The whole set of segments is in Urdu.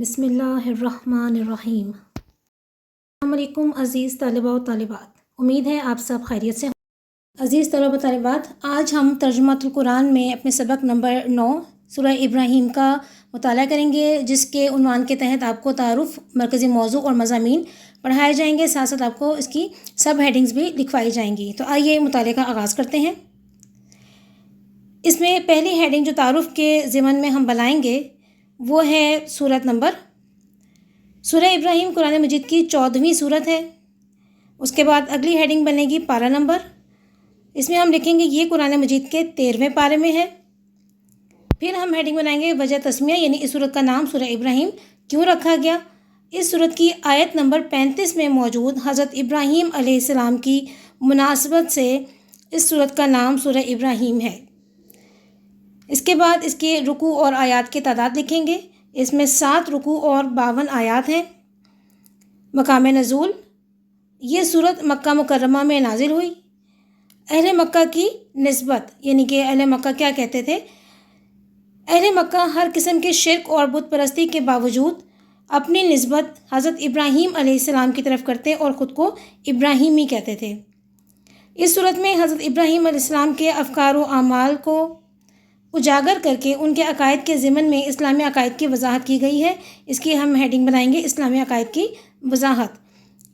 بسم اللہ الرحمن الرحیم۔ السلام علیکم عزیز طلباء و طالبات، امید ہے آپ سب خیریت سے ہوں۔ عزیز طلباء و طالبات، آج ہم ترجمہ القرآن میں اپنے سبق نمبر 9 سورہ ابراہیم کا مطالعہ کریں گے، جس کے عنوان کے تحت آپ کو تعارف، مرکزی موضوع اور مضامین پڑھائے جائیں گے، ساتھ ساتھ آپ کو اس کی سب ہیڈنگز بھی لکھوائی جائیں گی۔ تو آئیے مطالعے کا آغاز کرتے ہیں۔ اس میں پہلی ہیڈنگ جو تعارف کے ضمن میں ہم بنائیں گے وہ ہے سورت نمبر۔ سورہ ابراہیم قرآن مجید کی 14ویں سورت ہے۔ اس کے بعد اگلی ہیڈنگ بنے گی پارہ نمبر۔ اس میں ہم لکھیں گے یہ قرآن مجید کے 13ویں پارے میں ہے۔ پھر ہم ہیڈنگ بنائیں گے وجہ تسمیہ، یعنی اس سورت کا نام سورہ ابراہیم کیوں رکھا گیا۔ اس سورت کی آیت نمبر 35 میں موجود حضرت ابراہیم علیہ السلام کی مناسبت سے اس سورت کا نام سورہ ابراہیم ہے۔ اس کے بعد اس کے رکوع اور آیات کی تعداد لکھیں گے۔ اس میں 7 رکوع اور 52 آیات ہیں۔ مقام نزول، یہ سورت مکہ مکرمہ میں نازل ہوئی۔ اہل مکہ کی نسبت، یعنی کہ اہل مکہ کیا کہتے تھے؟ اہل مکہ ہر قسم کے شرک اور بت پرستی کے باوجود اپنی نسبت حضرت ابراہیم علیہ السلام کی طرف کرتے اور خود کو ابراہیمی کہتے تھے۔ اس سورت میں حضرت ابراہیم علیہ السلام کے افکار و اعمال کو اجاگر کر کے ان کے عقائد کے ضمن میں اسلامی عقائد کی وضاحت کی گئی ہے۔ اس کی ہم ہیڈنگ بنائیں گے اسلامی عقائد کی وضاحت۔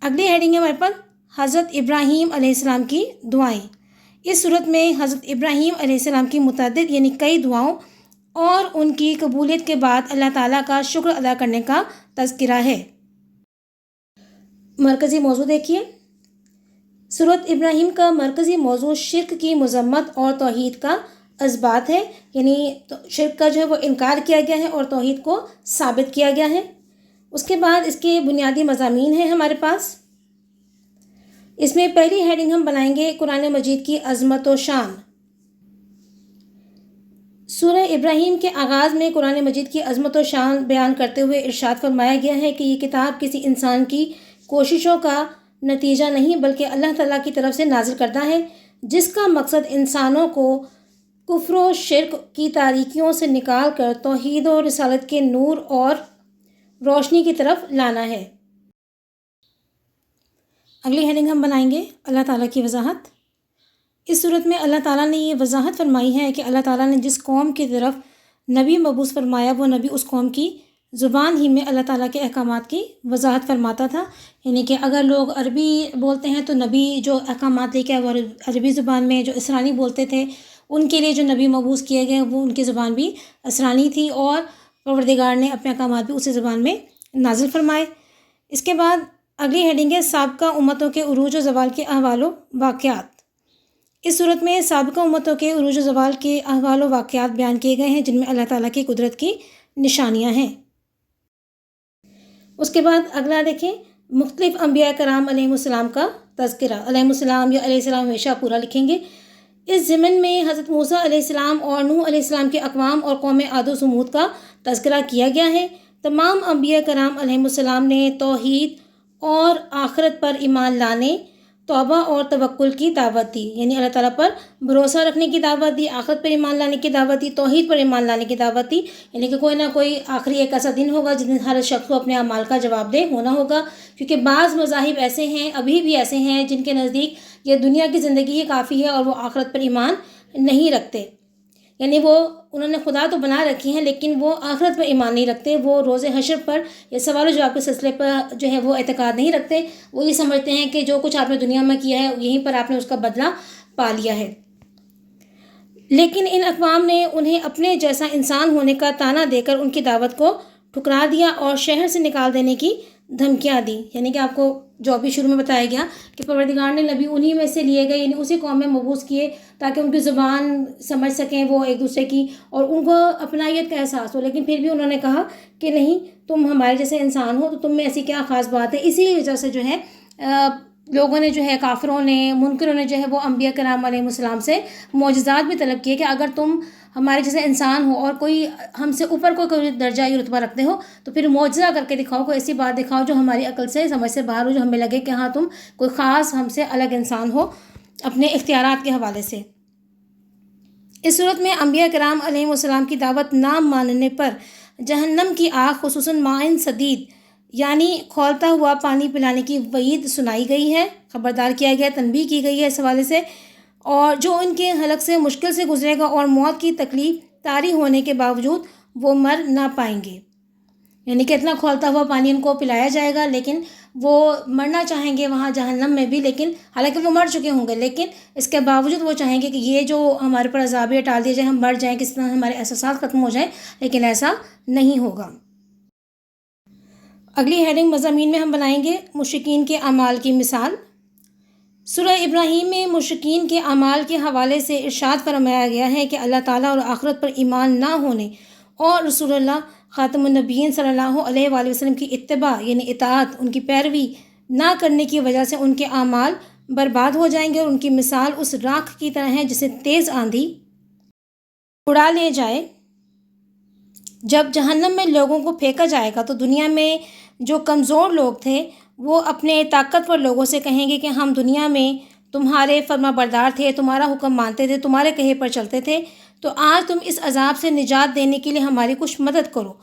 اگلی ہیڈنگ ہے ہمارے پاس حضرت ابراہیم علیہ السلام کی دعائیں۔ اس صورت میں حضرت ابراہیم علیہ السلام کی متعدد یعنی کئی دعاؤں اور ان کی قبولیت کے بعد اللہ تعالیٰ کا شکر ادا کرنے کا تذکرہ ہے۔ مرکزی موضوع دیکھیے، سورت ابراہیم کا مرکزی موضوع شرک کی مذمت اور توحید کا اثبات ہے، یعنی شرک کا جو ہے وہ انکار کیا گیا ہے اور توحید کو ثابت کیا گیا ہے۔ اس کے بعد اس کے بنیادی مضامین ہیں ہمارے پاس۔ اس میں پہلی ہیڈنگ ہم بنائیں گے قرآن مجید کی عظمت و شان۔ سورہ ابراہیم کے آغاز میں قرآن مجید کی عظمت و شان بیان کرتے ہوئے ارشاد فرمایا گیا ہے کہ یہ کتاب کسی انسان کی کوششوں کا نتیجہ نہیں بلکہ اللہ تعالیٰ کی طرف سے نازل کردہ ہے، جس کا مقصد انسانوں کو کفر و شرک کی تاریکیوں سے نکال کر توحید و رسالت کے نور اور روشنی کی طرف لانا ہے۔ اگلی ہیڈنگ ہم بنائیں گے اللہ تعالیٰ کی وضاحت۔ اس صورت میں اللہ تعالیٰ نے یہ وضاحت فرمائی ہے کہ اللہ تعالیٰ نے جس قوم کی طرف نبی مبعوث فرمایا وہ نبی اس قوم کی زبان ہی میں اللہ تعالیٰ کے احکامات کی وضاحت فرماتا تھا، یعنی کہ اگر لوگ عربی بولتے ہیں تو نبی جو احکامات لے کے آئے وہ عربی زبان میں، جو عسرانی بولتے تھے ان کے لیے جو نبی مبعوث کیے گئے وہ ان کی زبان بھی عسرانی تھی اور پروردگار نے اپنے احکامات بھی اسی زبان میں نازل فرمائے۔ اس کے بعد اگلی ہیڈنگ ہے سابقہ امتوں کے عروج و زوال کے احوال و واقعات۔ اس صورت میں سابقہ امتوں کے عروج و زوال کے احوال و واقعات بیان کیے گئے ہیں جن میں اللہ تعالیٰ کی قدرت کی نشانیاں ہیں۔ اس کے بعد اگلا دیکھیں مختلف انبیاء کرام علیہ السلام کا تذکرہ۔ علیہ السلام یا علیہ السلام ہمیشہ پورا لکھیں گے۔ اس ضمن میں حضرت موسیٰ علیہ السلام اور نوح علیہ السلام کے اقوام اور قوم عاد و ثمود کا تذکرہ کیا گیا ہے۔ تمام انبیاء کرام علیہ السلام نے توحید اور آخرت پر ایمان لانے، توبہ اور توکل کی دعوت دی، یعنی اللہ تعالیٰ پر بھروسہ رکھنے کی دعوت دی، آخرت پر ایمان لانے کی دعوت دی، توحید پر ایمان لانے کی دعوت دی، یعنی کہ کوئی نہ کوئی آخری ایک ایسا دن ہوگا جس دن ہر شخص کو اپنے اعمال کا جواب دہ ہونا ہوگا، کیونکہ بعض مذاہب ایسے ہیں، ابھی بھی ایسے ہیں جن کے نزدیک یہ دنیا کی زندگی ہی کافی ہے اور وہ آخرت پر ایمان نہیں رکھتے، یعنی وہ انہوں نے خدا تو بنا رکھی ہیں لیکن وہ آخرت پر ایمان نہیں رکھتے، وہ روز حشر پر یا سوال و جواب کے سلسلے پر جو ہے وہ اعتقاد نہیں رکھتے، وہ یہ سمجھتے ہیں کہ جو کچھ آپ نے دنیا میں کیا ہے یہیں پر آپ نے اس کا بدلہ پا لیا ہے۔ لیکن ان اقوام نے انہیں اپنے جیسا انسان ہونے کا طعنہ دے کر ان کی دعوت کو ٹھکرا دیا اور شہر سے نکال دینے کی دھمکیاں دی، یعنی کہ آپ کو جو ابھی شروع میں بتایا گیا کہ پروردگار نے نبی انہی میں سے لیے گئے، یعنی اسی قوم میں مبعوث کیے تاکہ ان کی زبان سمجھ سکیں وہ ایک دوسرے کی اور ان کو اپنائیت کا احساس ہو، لیکن پھر بھی انہوں نے کہا کہ نہیں تم ہمارے جیسے انسان ہو تو تم میں ایسی کیا خاص بات ہے۔ اسی وجہ سے جو ہے لوگوں نے جو ہے کافروں نے منکروں نے جو ہے وہ انبیاء کرام علیہ السلام سے معجزات بھی طلب کیے کہ اگر تم ہمارے جیسے انسان ہو اور کوئی ہم سے اوپر کوئی درجہ یا رتبہ رکھتے ہو تو پھر معجزہ کر کے دکھاؤ، کوئی ایسی بات دکھاؤ جو ہماری عقل سے سمجھ سے باہر ہو، جو ہمیں لگے کہ ہاں تم کوئی خاص ہم سے الگ انسان ہو اپنے اختیارات کے حوالے سے۔ اس صورت میں انبیاء کرام علیہ السلام کی دعوت نہ ماننے پر جہنم کی آگ خصوصاً مائن صدید یعنی کھولتا ہوا پانی پلانے کی وعید سنائی گئی ہے، خبردار کیا گیا، تنبیہ کی گئی ہے اس حوالے سے، اور جو ان کے حلق سے مشکل سے گزرے گا اور موت کی تکلیف طاری ہونے کے باوجود وہ مر نہ پائیں گے، یعنی کہ اتنا کھولتا ہوا پانی ان کو پلایا جائے گا لیکن وہ مرنا چاہیں گے وہاں جہنم میں بھی، لیکن حالانکہ وہ مر چکے ہوں گے لیکن اس کے باوجود وہ چاہیں گے کہ یہ جو ہمارے پر عذاب ہے ٹال دیا جائے، ہم مر جائیں، کس طرح ہمارے احساسات ختم ہو جائیں، لیکن ایسا نہیں ہوگا۔ اگلی ہیڈنگ مضامین میں ہم بنائیں گے مشرکین کے اعمال کی مثال۔ سورہ ابراہیم میں مشرکین کے اعمال کے حوالے سے ارشاد فرمایا گیا ہے کہ اللہ تعالیٰ اور آخرت پر ایمان نہ ہونے اور رسول اللہ خاتم النبیین صلی اللہ علیہ وآلہ وسلم کی اتباع یعنی اطاعت، ان کی پیروی نہ کرنے کی وجہ سے ان کے اعمال برباد ہو جائیں گے، اور ان کی مثال اس راکھ کی طرح ہے جسے تیز آندھی اڑا لے جائے۔ جب جہنم میں لوگوں کو پھینکا جائے گا تو دنیا میں جو کمزور لوگ تھے وہ اپنے طاقتور لوگوں سے کہیں گے کہ ہم دنیا میں تمہارے فرما بردار تھے، تمہارا حکم مانتے تھے، تمہارے کہے پر چلتے تھے، تو آج تم اس عذاب سے نجات دینے کے لیے ہماری کچھ مدد کرو،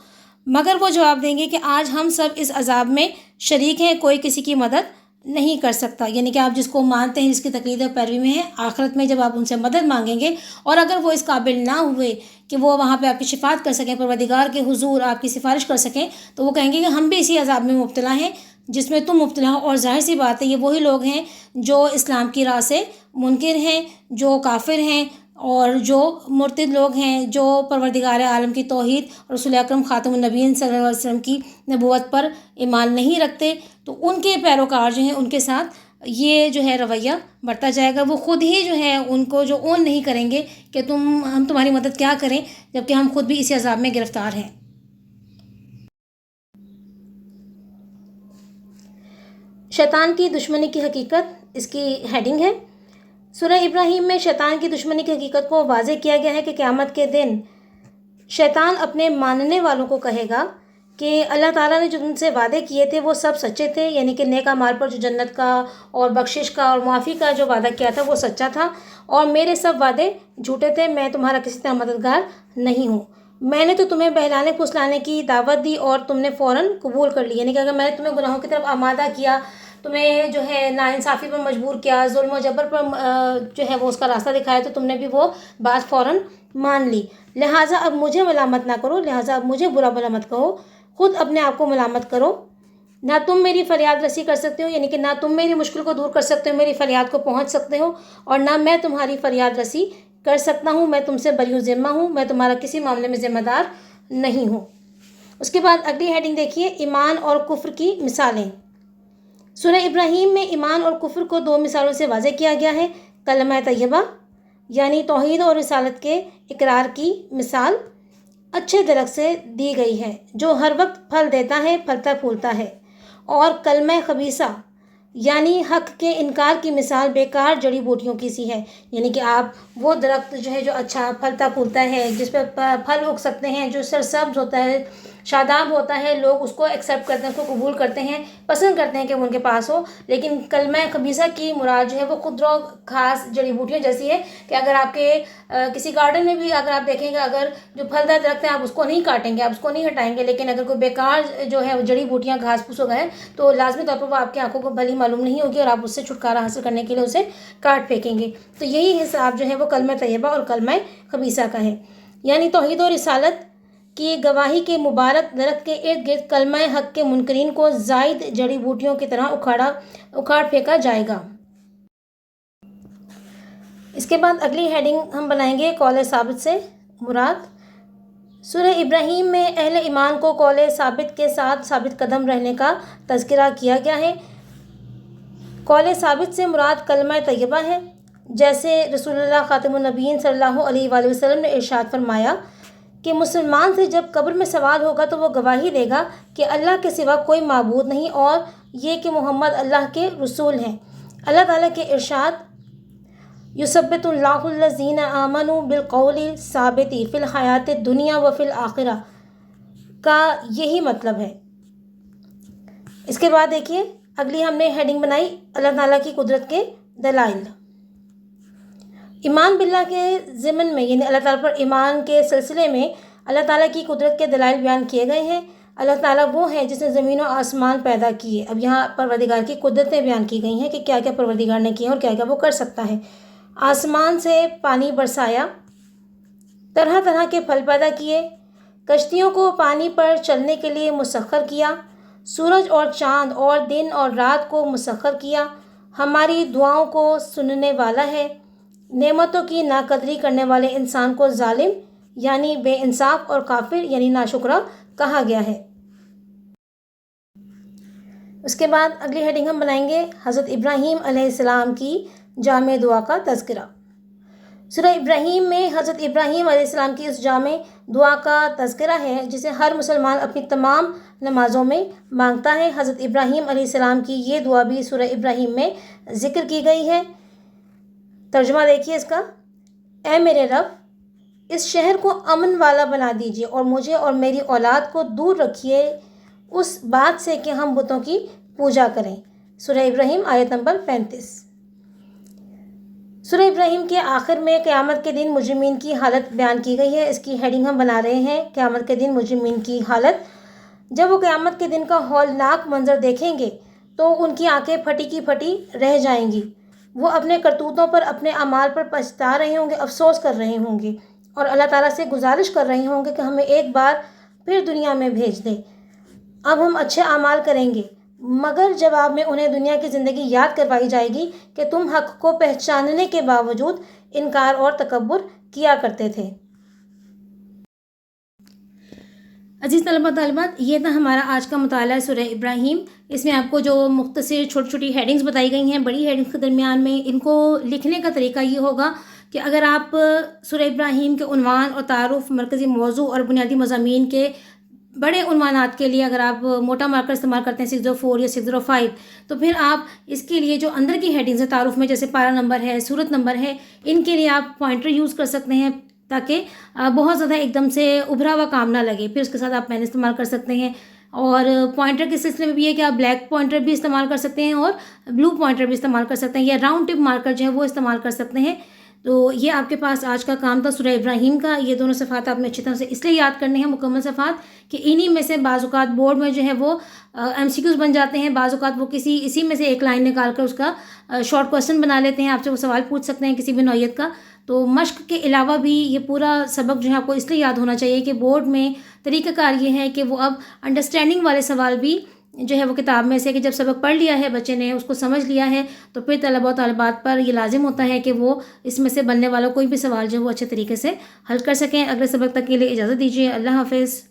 مگر وہ جواب دیں گے کہ آج ہم سب اس عذاب میں شریک ہیں، کوئی کسی کی مدد نہیں کر سکتا، یعنی کہ آپ جس کو مانتے ہیں، جس کی تقلید و پیروی میں ہیں، آخرت میں جب آپ ان سے مدد مانگیں گے اور اگر وہ اس قابل نہ ہوئے کہ وہ وہاں پہ آپ کی شفاعت کر سکیں، پروردگار کے حضور آپ کی سفارش کر سکیں، تو وہ کہیں گے کہ ہم بھی اسی عذاب میں مبتلا ہیں جس میں تم مبتلا ہو، اور ظاہر سی بات ہے یہ وہی لوگ ہیں جو اسلام کی راہ سے منکر ہیں، جو کافر ہیں، اور جو مرتد لوگ ہیں، جو پروردگار عالم کی توحید اور رسول اکرم خاتم النبیین صلی اللہ علیہ وسلم کی نبوت پر ایمان نہیں رکھتے، تو ان کے پیروکار جو ہیں ان کے ساتھ یہ جو ہے رویہ بڑھتا جائے گا، وہ خود ہی جو ہے ان کو جو اون نہیں کریں گے کہ ہم تمہاری مدد کیا کریں جبکہ ہم خود بھی اسی عذاب میں گرفتار ہیں۔ شیطان کی دشمنی کی حقیقت اس کی ہیڈنگ ہے۔ سورہ ابراہیم میں شیطان کی دشمنی کی حقیقت کو واضح کیا گیا ہے کہ قیامت کے دن شیطان اپنے ماننے والوں کو کہے گا کہ اللہ تعالیٰ نے جو ان سے وعدے کیے تھے وہ سب سچے تھے، یعنی کہ نیک اعمال پر جو جنت کا اور بخشش کا اور معافی کا جو وعدہ کیا تھا وہ سچا تھا، اور میرے سب وعدے جھوٹے تھے، میں تمہارا کسی طرح مددگار نہیں ہوں، میں نے تو تمہیں بہلانے پھسلانے کی دعوت دی اور تم نے فوراً قبول کر لی، یعنی کہ اگر میں نے تمہیں گناہوں کی طرف آمادہ کیا، تمہیں جو ہے ناانصافی پر مجبور کیا، ظلم و جبر پر جو ہے وہ اس کا راستہ دکھایا، تو تم نے بھی وہ بات فوراً مان لی، لہٰذا اب مجھے ملامت نہ کرو، لہٰذا اب مجھے برا بھلا مت کہو، خود اپنے آپ کو ملامت کرو، نہ تم میری فریاد رسی کر سکتے ہو، یعنی کہ نہ تم میری مشکل کو دور کر سکتے ہو، میری فریاد کو پہنچ سکتے ہو، اور نہ میں تمہاری فریاد رسی کر سکتا ہوں، میں تم سے بری ذمہ ہوں، میں تمہارا کسی معاملے میں ذمہ دار نہیں ہوں۔ اس کے بعد اگلی ہیڈنگ دیکھیے، ایمان اور کفر کی مثالیں۔ سورہ ابراہیم میں ایمان اور کفر کو دو مثالوں سے واضح کیا گیا ہے۔ کلمہ طیبہ یعنی توحید اور رسالت کے اقرار کی مثال اچھے درخت سے دی گئی ہے جو ہر وقت پھل دیتا ہے، پھلتا پھولتا ہے، اور کلمہ خبیثہ یعنی حق کے انکار کی مثال بیکار جڑی بوٹیوں کی سی ہے، یعنی کہ آپ وہ درخت جو ہے جو اچھا پھلتا پھولتا ہے، جس پہ پھل اگ سکتے ہیں، جو سرسبز ہوتا ہے، شاداب ہوتا ہے، لوگ اس کو ایکسیپٹ کرتے ہیں، اس کو قبول کرتے ہیں، پسند کرتے ہیں کہ وہ ان کے پاس ہو، لیکن کلمہ خبیثہ کی مراد جو ہے وہ خودرو خاص جڑی بوٹیوں جیسی ہے کہ اگر آپ کے کسی گارڈن میں بھی اگر آپ دیکھیں گے، اگر جو پھلدار درخت ہیں آپ اس کو نہیں کاٹیں گے، آپ اس کو نہیں ہٹائیں گے، لیکن اگر کوئی بیکار جو ہے جڑی بوٹیاں گھاس پھوس ہو گئے تو لازمی طور پر وہ آپ کی آنکھوں کو بھلی معلوم نہیں ہوگی اور آپ اس سے چھٹکارا حاصل کرنے کے لیے اسے کاٹ پھینکیں گے، تو یہی حساب جو ہے وہ کلمہ طیبہ اور کلمہ خبیثہ کا ہے، یعنی توحید و رسالت کی گواہی کے مبارک درخت کے ارد گرد کلمہ حق کے منکرین کو زائد جڑی بوٹیوں کی طرح اکھاڑ پھینکا جائے گا۔ اس کے بعد اگلی ہیڈنگ ہم بنائیں گے قول ثابت سے مراد۔ سورہ ابراہیم میں اہل ایمان کو قول ثابت کے ساتھ ثابت قدم رہنے کا تذکرہ کیا گیا ہے۔ قول ثابت سے مراد کلمہ طیبہ ہے، جیسے رسول اللہ خاتم النبیین صلی اللہ علیہ وآلہ وسلم نے ارشاد فرمایا کہ مسلمان سے جب قبر میں سوال ہوگا تو وہ گواہی دے گا کہ اللہ کے سوا کوئی معبود نہیں اور یہ کہ محمد اللہ کے رسول ہیں۔ اللہ تعالیٰ کے ارشاد یثبت اللہ الذین آمنوا بالقول الثابت فی الحیات الدنیا وفی الآخرہ کا یہی مطلب ہے۔ اس کے بعد دیکھیے اگلی ہم نے ہیڈنگ بنائی اللہ تعالیٰ کی قدرت کے دلائل۔ ایمان باللہ کے ضمن میں یعنی اللہ تعالیٰ پر ایمان کے سلسلے میں اللہ تعالیٰ کی قدرت کے دلائل بیان کیے گئے ہیں۔ اللہ تعالیٰ وہ ہے جس نے زمین و آسمان پیدا کیے۔ اب یہاں پروردگار کی قدرتیں بیان کی گئی ہیں کہ کیا کیا پروردگار نے کیے اور کیا کیا وہ کر سکتا ہے۔ آسمان سے پانی برسایا، طرح طرح کے پھل پیدا کیے، کشتیوں کو پانی پر چلنے کے لیے مسخر کیا، سورج اور چاند اور دن اور رات کو مسخر کیا، ہماری دعاؤں کو سننے والا ہے۔ نعمتوں کی ناقدری کرنے والے انسان کو ظالم یعنی بے انصاف اور کافر یعنی ناشکرا کہا گیا ہے۔ اس کے بعد اگلی ہیڈنگ ہم بنائیں گے حضرت ابراہیم علیہ السلام کی جامع دعا کا تذکرہ۔ سورہ ابراہیم میں حضرت ابراہیم علیہ السلام کی اس جامع دعا کا تذکرہ ہے جسے ہر مسلمان اپنی تمام نمازوں میں مانگتا ہے۔ حضرت ابراہیم علیہ السلام کی یہ دعا بھی سورہ ابراہیم میں ذکر کی گئی ہے۔ ترجمہ دیکھیے اس کا۔ اے میرے رب، اس شہر کو امن والا بنا دیجیے اور مجھے اور میری اولاد کو دور رکھیے اس بات سے کہ ہم بتوں کی پوجا کریں۔ سورہ ابراہیم آیت نمبر 35۔ سورہ ابراہیم کے آخر میں قیامت کے دن مجرمین کی حالت بیان کی گئی ہے۔ اس کی ہیڈنگ ہم بنا رہے ہیں قیامت کے دن مجرمین کی حالت۔ جب وہ قیامت کے دن کا ہولناک منظر دیکھیں گے تو ان کی آنکھیں پھٹی کی پھٹی رہ جائیں گی۔ وہ اپنے کرتوتوں پر، اپنے اعمال پر پچھتا رہے ہوں گے، افسوس کر رہے ہوں گے اور اللہ تعالیٰ سے گزارش کر رہے ہوں گے کہ ہمیں ایک بار پھر دنیا میں بھیج دے، اب ہم اچھے اعمال کریں گے۔ مگر جواب میں انہیں دنیا کی زندگی یاد کروائی جائے گی کہ تم حق کو پہچاننے کے باوجود انکار اور تکبر کیا کرتے تھے۔ عزیز طلباء طالبات، یہ تھا ہمارا آج کا مطالعہ سورہ ابراہیم۔ اس میں آپ کو جو مختصر چھوٹی چھوٹی ہیڈنگز بتائی گئی ہیں، بڑی ہیڈنگز کے درمیان میں ان کو لکھنے کا طریقہ یہ ہوگا کہ اگر آپ سورہ ابراہیم کے عنوان اور تعارف، مرکزی موضوع اور بنیادی مضامین کے بڑے عنوانات کے لیے اگر آپ موٹا مارکر استعمال کرتے ہیں 604 یا 605، تو پھر آپ اس کے لیے جو اندر کی ہیڈنگز ہیں تعارف میں، جیسے پارہ نمبر ہے، سورت نمبر ہے، ان کے لیے آپ پوائنٹر یوز کر سکتے ہیں تاکہ بہت زیادہ ایک دم سے ابھرا ہوا کام نہ لگے۔ پھر اس کے ساتھ آپ پین استعمال کر سکتے ہیں، اور پوائنٹر کے سلسلے میں بھی ہے کہ آپ بلیک پوائنٹر بھی استعمال کر سکتے ہیں اور بلو پوائنٹر بھی استعمال کر سکتے ہیں، یا راؤنڈ ٹپ مارکر جو ہے وہ استعمال کر سکتے ہیں۔ تو یہ آپ کے پاس آج کا کام تھا سورہ ابراہیم کا۔ یہ دونوں صفحات آپ نے اچھی طرح سے اس لیے یاد کرنے ہیں، مکمل صفحات، کہ انہی میں سے بعض اوقات بورڈ میں جو ہے وہ MCQs بن جاتے ہیں، بعض اوقات وہ اسی میں سے ایک لائن نکال کر اس کا شارٹ کوسچن بنا لیتے ہیں، آپ سے وہ سوال پوچھ سکتے ہیں کسی بھی نوعیت کا۔ تو مشق کے علاوہ بھی یہ پورا سبق جو ہے آپ کو اس لیے یاد ہونا چاہیے کہ بورڈ میں طریقہ کار یہ ہے کہ وہ اب انڈرسٹینڈنگ والے سوال بھی جو ہے وہ کتاب میں سے، کہ جب سبق پڑھ لیا ہے بچے نے، اس کو سمجھ لیا ہے، تو پھر طلباء و طالبات پر یہ لازم ہوتا ہے کہ وہ اس میں سے بننے والا کوئی بھی سوال جو ہے وہ اچھے طریقے سے حل کر سکیں۔ اگلے سبق تک کے لیے اجازت دیجیے۔ اللہ حافظ۔